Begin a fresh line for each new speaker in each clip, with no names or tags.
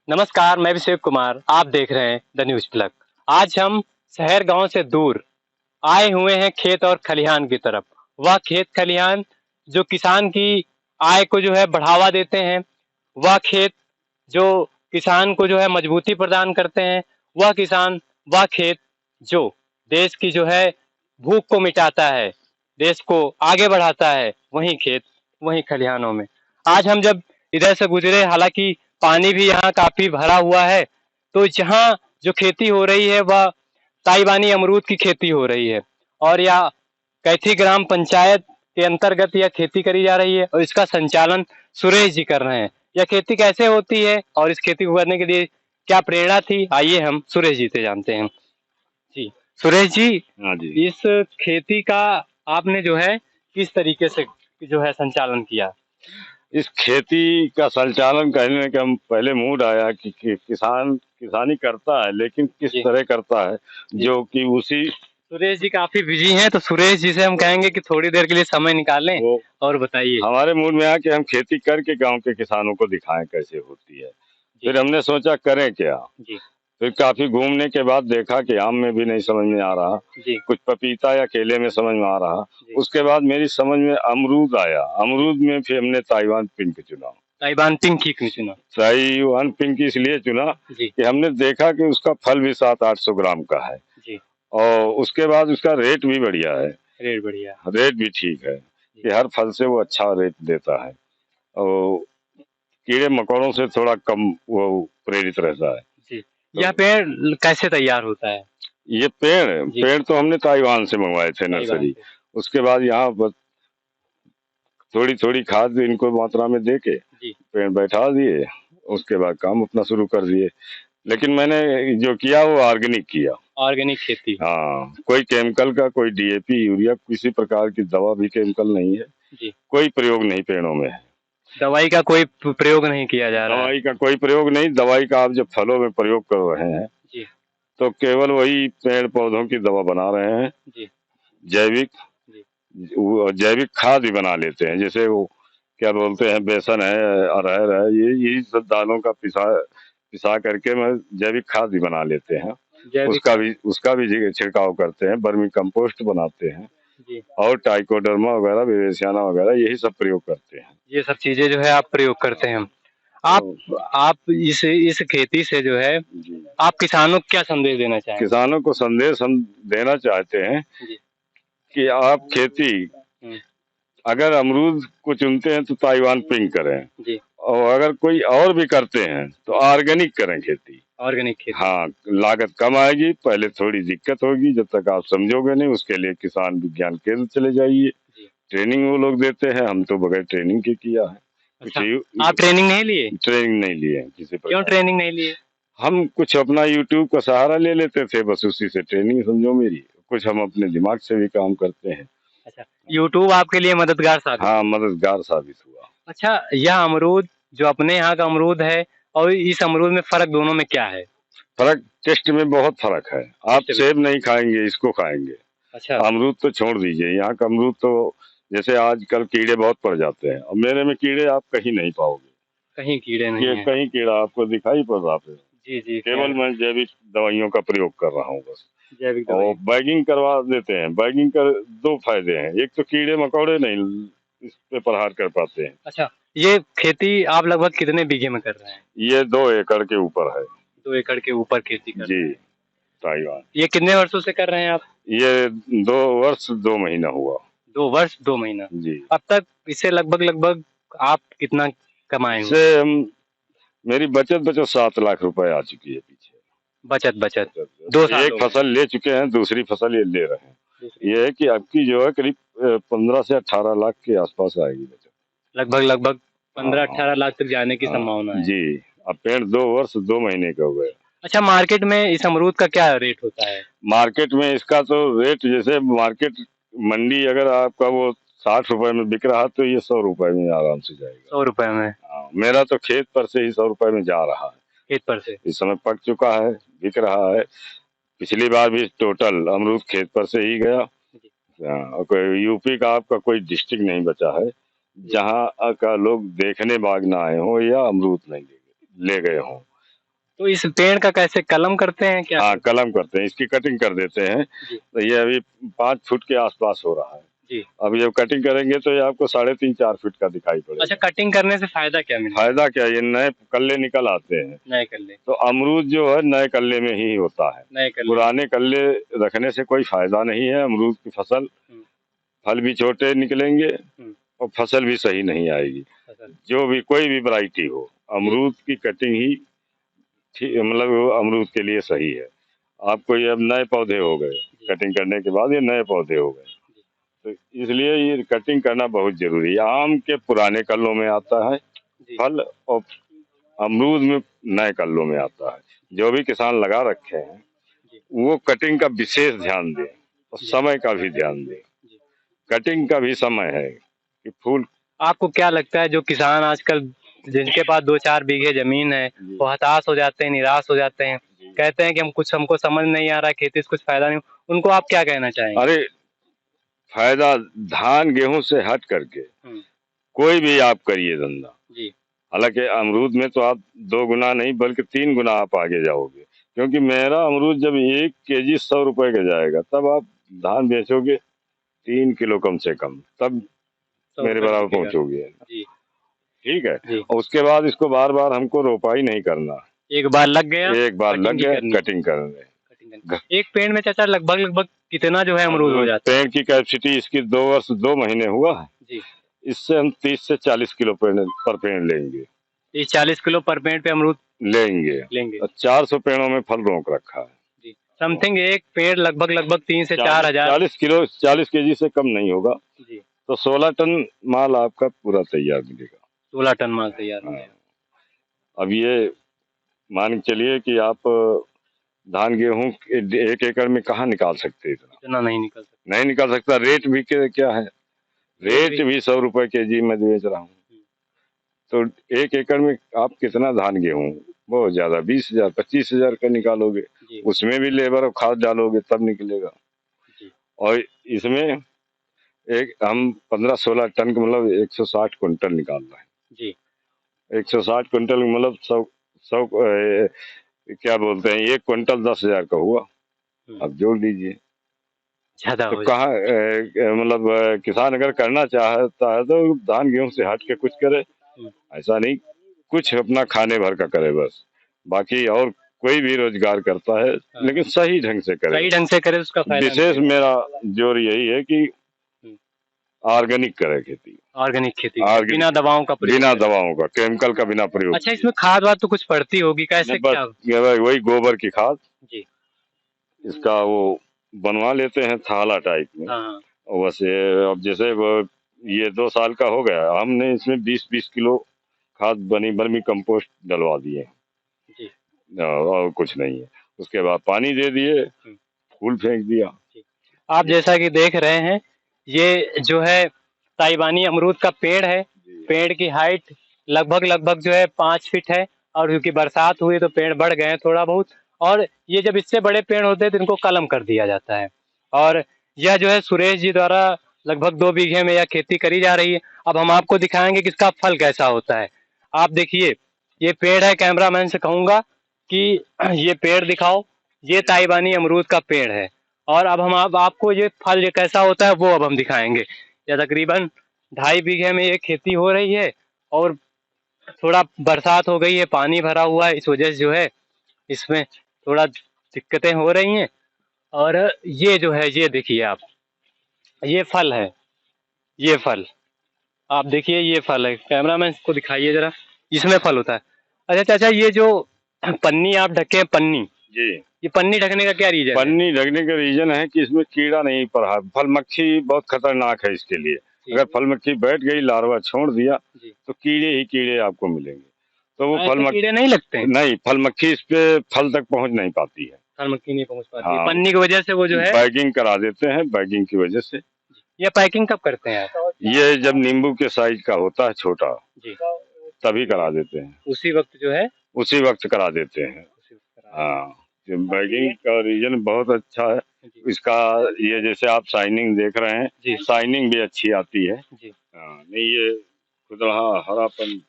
नमस्कार, मैं अभिषेक कुमार। आप देख रहे हैं द न्यूज प्लग। आज हम शहर गांव से दूर आए हुए हैं खेत और खलिहान की तरफ। वह खेत खलिहान जो किसान की आय को जो है बढ़ावा देते हैं, वह खेत जो किसान को जो है मजबूती प्रदान करते हैं, वह खेत जो देश की जो है भूख को मिटाता है, देश को आगे बढ़ाता है, वही खेत वही खलिहानों में। आज हम जब इधर से गुजरे, हालांकि पानी भी यहाँ काफी भरा हुआ है, तो जहाँ जो खेती हो रही है वह ताइवानी अमरूद की खेती हो रही है और यह कैथी ग्राम पंचायत के अंतर्गत यह खेती करी जा रही है और इसका संचालन सुरेश जी कर रहे हैं। यह खेती कैसे होती है और इस खेती को करने के लिए क्या प्रेरणा थी, आइए हम सुरेश जी से जानते हैं। जी सुरेश जी,
हाँ जी।
इस खेती का आपने जो है किस तरीके से जो है संचालन किया?
इस खेती का संचालन करने का हम पहले मूड आया कि किसान किसानी करता है, लेकिन किस तरह करता है जो कि उसी।
सुरेश जी काफी बिजी हैं, तो सुरेश जी से हम कहेंगे कि थोड़ी देर के लिए समय निकालें और बताइए।
हमारे मूड में आया कि हम खेती करके गांव के किसानों को दिखाएं कैसे होती है। फिर हमने सोचा करें क्या। फिर काफी घूमने के बाद देखा कि आम में भी नहीं समझ में आ रहा, कुछ पपीता या केले में समझ में आ रहा। उसके बाद मेरी समझ में अमरूद आया। अमरूद में फिर हमने ताइवान पिंक चुना।
ताइवान पिंक ही चुना?
ताइवान पिंक इसलिए चुना कि हमने देखा कि उसका फल भी 700-800 ग्राम का है और उसके बाद उसका रेट भी बढ़िया है। रेट भी ठीक है कि हर फल से वो अच्छा रेट देता है और कीड़े मकोड़ों से थोड़ा कम वो प्रेरित रहता है।
तो यह पेड़ कैसे तैयार होता है?
ये पेड़ तो हमने ताइवान से मंगवाए थे, नर्सरी। उसके बाद यहाँ थोड़ी थोड़ी खाद इनको मात्रा में दे के पेड़ बैठा दिए, उसके बाद काम अपना शुरू कर दिए। लेकिन मैंने जो किया वो ऑर्गेनिक किया।
ऑर्गेनिक खेती?
हाँ, कोई केमिकल का, कोई डीएपी यूरिया, किसी प्रकार की दवा भी केमिकल नहीं है। कोई प्रयोग नहीं पेड़ों में है।
दवाई का कोई प्रयोग नहीं किया जा रहा है?
दवाई का कोई प्रयोग नहीं। दवाई का आप जब फलों में प्रयोग कर रहे हैं तो केवल वही पेड़ पौधों की दवा बना रहे हैं। जैविक खाद भी बना लेते हैं, जैसे वो क्या बोलते हैं, बेसन है, अरहर है, यही सब दालों का पिसा करके मैं जैविक खाद भी बना लेते हैं। उसका भी छिड़काव करते हैं। वर्मी कंपोस्ट बनाते हैं और ट्राइकोडर्मा वगैरह, विवेसियाना वगैरह, यही सब प्रयोग करते हैं।
ये सब चीजें जो है आप प्रयोग करते हैं। आप इस खेती से जो है आप किसानों को क्या संदेश देना चाहेंगे?
किसानों को संदेश हम देना चाहते हैं कि आप खेती अगर अमरूद को चुनते हैं तो ताइवान पिंक करें और अगर कोई और भी करते हैं तो ऑर्गेनिक करें खेती।
ऑर्गेनिक खेती?
हाँ, लागत कम आएगी। पहले थोड़ी दिक्कत होगी, जब तक आप समझोगे नहीं। उसके लिए किसान विज्ञान केंद्र चले जाइए, ट्रेनिंग वो लोग देते हैं। हम तो बगैर ट्रेनिंग के किया है।
अच्छा, आप ट्रेनिंग नहीं लिए?
ट्रेनिंग नहीं लिए किसी पर।
क्यों ट्रेनिंग नहीं लिए?
हम कुछ अपना यूट्यूब का सहारा ले लेते थे, बस उसी से ट्रेनिंग समझो मेरी। कुछ हम अपने दिमाग से भी काम करते हैं।
अच्छा, यूट्यूब आपके लिए मददगार साबित?
हाँ, मददगार साबित हुआ।
अच्छा, यह अमरूद जो अपने यहाँ का अमरूद है और इस अमरूद में फर्क दोनों में क्या है?
फर्क टेस्ट में बहुत फर्क है। आप सेब नहीं खाएंगे, इसको खाएंगे।
अच्छा,
अमरूद तो छोड़ दीजिए। यहाँ का अमरूद तो जैसे आजकल कीड़े बहुत पड़ जाते हैं और मेरे में कीड़े आप कहीं नहीं पाओगे।
कहीं कीड़े नहीं है?
कहीं कीड़ा आपको दिखाई पड़ रहा है?
जी।
केवल मैं जैविक दवाइयों का प्रयोग कर रहा हूँ बस।
जैविक
और बैगिंग करवा देते हैं। बैगिंग कर दो फायदे हैं, एक तो कीड़े मकोड़े नहीं इस पे प्रहार कर पाते हैं। अच्छा,
ये खेती आप लगभग कितने बीघे में कर रहे हैं?
ये 2 एकड़ के ऊपर है।
2 एकड़ के ऊपर खेती कर रहे हैं?
जी, ताइवान।
ये कितने वर्षों से कर रहे हैं आप?
ये 2 वर्ष 2 महीना हुआ।
2 वर्ष 2 महीना? जी। अब तक इससे लगभग आप कितना कमाए हुए?
इससे मेरी बचत 7 लाख रुपए आ चुकी है पीछे।
बचत 2 साल
एक फसल ले चुके हैं, दूसरी फसल ये ले रहे हैं। ये है कि आपकी जो है करीब 15 से 18 लाख के आसपास आएगी बचत।
लगभग 15-18 लाख तक जाने की संभावना है?
जी। अब पेड़ 2 वर्ष 2 महीने का हो गया।
अच्छा, मार्केट में इस अमरूद का क्या रेट होता है?
मार्केट में इसका तो रेट, जैसे मार्केट मंडी अगर आपका वो 60 रुपए में बिक रहा तो ये 100 रुपए में आराम से जाएगा।
100 रुपए में?
मेरा तो खेत पर से ही 100 रुपए में जा रहा है।
खेत पर से
इस समय पक चुका है, बिक रहा है। पिछली बार भी टोटल अमरूद खेत पर से ही गया। कोई यूपी का आपका कोई डिस्ट्रिक्ट नहीं बचा है जहाँ का लोग देखने बाग ना आए हो या अमरूद नहीं ले गए हों।
तो इस पेड़ का कैसे कलम करते हैं क्या?
हाँ, कलम करते हैं, इसकी कटिंग कर देते हैं।
जी।
तो ये अभी 5 फुट के आसपास हो रहा है।
जी।
अब जब कटिंग करेंगे तो ये आपको 3.5-4 फीट का दिखाई पड़ेगा।
अच्छा, कटिंग करने से फायदा क्या मिलेगा?
फायदा क्या, ये नए कल्ले निकल आते हैं।
नए कल्ले।
तो अमरूद जो है नए कल्ले में ही होता है।
नए कल्ले।
पुराने कल्ले रखने से कोई फायदा नहीं है। अमरूद की फसल, फल भी छोटे निकलेंगे और फसल भी सही नहीं आएगी। जो भी कोई भी वैरायटी हो, अमरूद की कटिंग ही मतलब अमरूद के लिए सही है। आपको ये अब नए पौधे हो गए, कटिंग करने के बाद ये नए पौधे हो गए, तो इसलिए ये कटिंग करना बहुत जरूरी है। आम के पुराने कल्लों में आता है फल और अमरूद में नए कल्लों में आता है। जो भी किसान लगा रखे हैं वो कटिंग का विशेष ध्यान दें और समय का भी ध्यान दें। कटिंग का भी समय है कि फूल।
आपको क्या लगता है जो किसान आजकल जिनके पास 2-4 बीघे जमीन है वो हताश हो जाते हैं, निराश हो जाते हैं, कहते हैं कि हमको समझ नहीं आ रहा है खेती से कुछ फायदा नहीं, उनको आप क्या कहना चाहेंगे?
अरे फायदा धान गेहूं से हट करके कोई भी आप करिए धंधा। हालांकि अमरूद में तो आप 2 गुना नहीं बल्कि 3 गुना आप आगे जाओगे, क्योंकि मेरा अमरूद जब 1 केजी 100 रुपए का जाएगा तब आप धान बेचोगे 3 किलो कम से कम, तब मेरे बराबर पहुंचोगे। ठीक है। और उसके बाद इसको बार बार हमको रोपाई नहीं करना,
एक बार लग गया,
एक बार लग गया कटिंग करने।
एक पेड़ में चाचा लगभग कितना जो है अमरूद हो जाता है?
पेड़ की कैपेसिटी इसकी 2 वर्ष 2 महीने हुआ है जी। इससे हम 30 से 40 किलो पर पेड़ लेंगे।
40 किलो पर पेड़ पे अमरूद लेंगे।
और 400 पेड़ों में फल रोक रखा है
जी। समथिंग एक पेड़ लगभग 3 से 4 हजार
40 केजी से कम नहीं होगा जी। तो 16 टन माल आपका पूरा तैयार मिलेगा।
16 टन माल तैयार मिलेगा।
अब ये मान के चलिए कि आप धान गेहूं 1 एकड़ में कहाँ निकाल सकते,
इतना नहीं
निकाल सकता। रेट भी क्या है, रेट भी 100 रुपए केजी में बेच रहा हूँ। तो 1 एकड़ में आप कितना धान गेहूं, बहुत ज्यादा 20,000 25,000 का निकालोगे, उसमें भी लेबर और खाद डालोगे तब निकलेगा। और इसमें एक हम 15-16 टन का मतलब 160 कुंटल निकाल रहे हैं जी। 160 कुंटल मतलब 100 क्या बोलते हैं, 1 क्विंटल 10,000 का हुआ। अब जोड़ लीजिए तो कहाँ मतलब किसान अगर करना चाहता है तो धान गेहूं से हट के कुछ करे, ऐसा नहीं कुछ अपना खाने भर का करे बस। बाकी और कोई भी रोजगार करता है लेकिन सही ढंग से करे, उसका फायदा। विशेष मेरा जोर यही है कि ऑर्गेनिक करे खेती, ऑर्गेनिक खेती बिना दवाओं का केमिकल का बिना प्रयोग।
अच्छा, इसमें खाद वाद तो कुछ पड़ती होगी, कैसे क्या?
वही गोबर की खाद जी। इसका वो बनवा लेते हैं थाला टाइप में। और वैसे अब जैसे ये 2 साल का हो गया, हमने इसमें 20-20 किलो खाद बनी वर्मी कंपोस्ट डलवा दिए जी। और कुछ नहीं है। उसके बाद पानी दे दिए, फूल फेंक दिया।
आप जैसा कि देख रहे हैं ये जो है ताइवानी अमरूद का पेड़ है। पेड़ की हाइट लगभग जो है 5 फीट है, और क्योंकि बरसात हुई तो पेड़ बढ़ गए थोड़ा बहुत, और ये जब इससे बड़े पेड़ होते हैं तो इनको कलम कर दिया जाता है। और यह जो है सुरेश जी द्वारा लगभग 2 बीघे में यह खेती करी जा रही है। अब हम आपको दिखाएंगे कि इसका फल कैसा होता है। आप देखिए ये पेड़ है, कैमरामैन से कहूंगा कि ये पेड़ दिखाओ, ये ताइवानी अमरूद का पेड़ है। और अब हम आपको ये फल ये कैसा होता है वो अब हम दिखाएंगे। यह तकरीबन 2.5 बीघे में ये खेती हो रही है, और थोड़ा बरसात हो गई है, पानी भरा हुआ है, इस वजह से जो है इसमें थोड़ा दिक्कतें हो रही हैं। और ये जो है ये देखिए आप, ये फल है, ये फल आप देखिए, ये फल है। कैमरामैन को दिखाइए जरा, इसमें फल होता है। अच्छा चाचा, ये जो पन्नी आप ढके हैं, पन्नी
जी,
ये पन्नी ढकने का क्या रीजन है?
पन्नी ढकने का रीजन है कि इसमें कीड़ा नहीं पड़ा। फल मक्खी बहुत खतरनाक है इसके लिए। अगर फल मक्खी बैठ गई, लार्वा छोड़ दिया तो कीड़े ही कीड़े आपको मिलेंगे। तो वो फल
कीड़े नहीं लगते हैं?
नहीं, फल मक्खी इस पे फल तक पहुंच नहीं पाती है।
फल मक्खी नहीं पहुंच पाती है। पन्नी की वजह से वो जो है
पैकिंग करा देते हैं, बैगिंग की वजह से।
ये पैकिंग कब करते हैं आप?
ये जब नींबू के साइज का होता है छोटा जी, तभी करा देते हैं।
उसी वक्त जो है
उसी वक्त करा देते हैं। हाँ, बैगिंग का रीजन बहुत अच्छा है इसका। ये जैसे आप शाइनिंग देख रहे हैं, शाइनिंग भी अच्छी आती है जी। नहीं ये खुद हरापन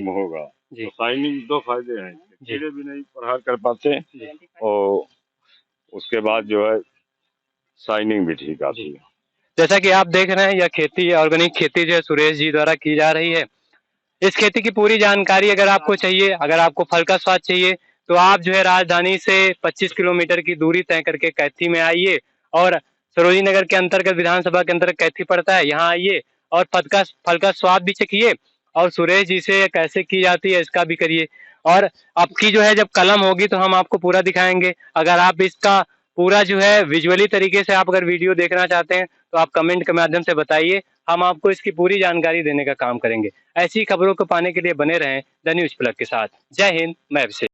होगा, शाइनिंग 2 फायदे हैं। कीड़े भी नहीं प्रहार कर पाते और उसके बाद जो है शाइनिंग भी ठीक आती है।
जैसा कि आप देख रहे हैं यह खेती ऑर्गेनिक खेती जो है सुरेश जी द्वारा की जा रही है। इस खेती की पूरी जानकारी अगर आपको चाहिए, अगर आपको फल का स्वाद चाहिए तो आप जो है राजधानी से 25 किलोमीटर की दूरी तय करके कैथी में आइए और सरोजिनी नगर के अंतर्गत विधानसभा के अंतर्गत कैथी पड़ता है, यहाँ आइए और फल का स्वाद भी चखिए और सुरेश जी से कैसे की जाती है इसका भी करिए। और आपकी जो है जब कलम होगी तो हम आपको पूरा दिखाएंगे। अगर आप इसका पूरा जो है विजुअली तरीके से आप अगर वीडियो देखना चाहते हैं तो आप कमेंट के माध्यम से बताइए, हम आपको इसकी पूरी जानकारी देने का काम करेंगे। ऐसी खबरों को पाने के लिए बने रहें द न्यूज प्लग के साथ। जय हिंद, मैं अभिषेक।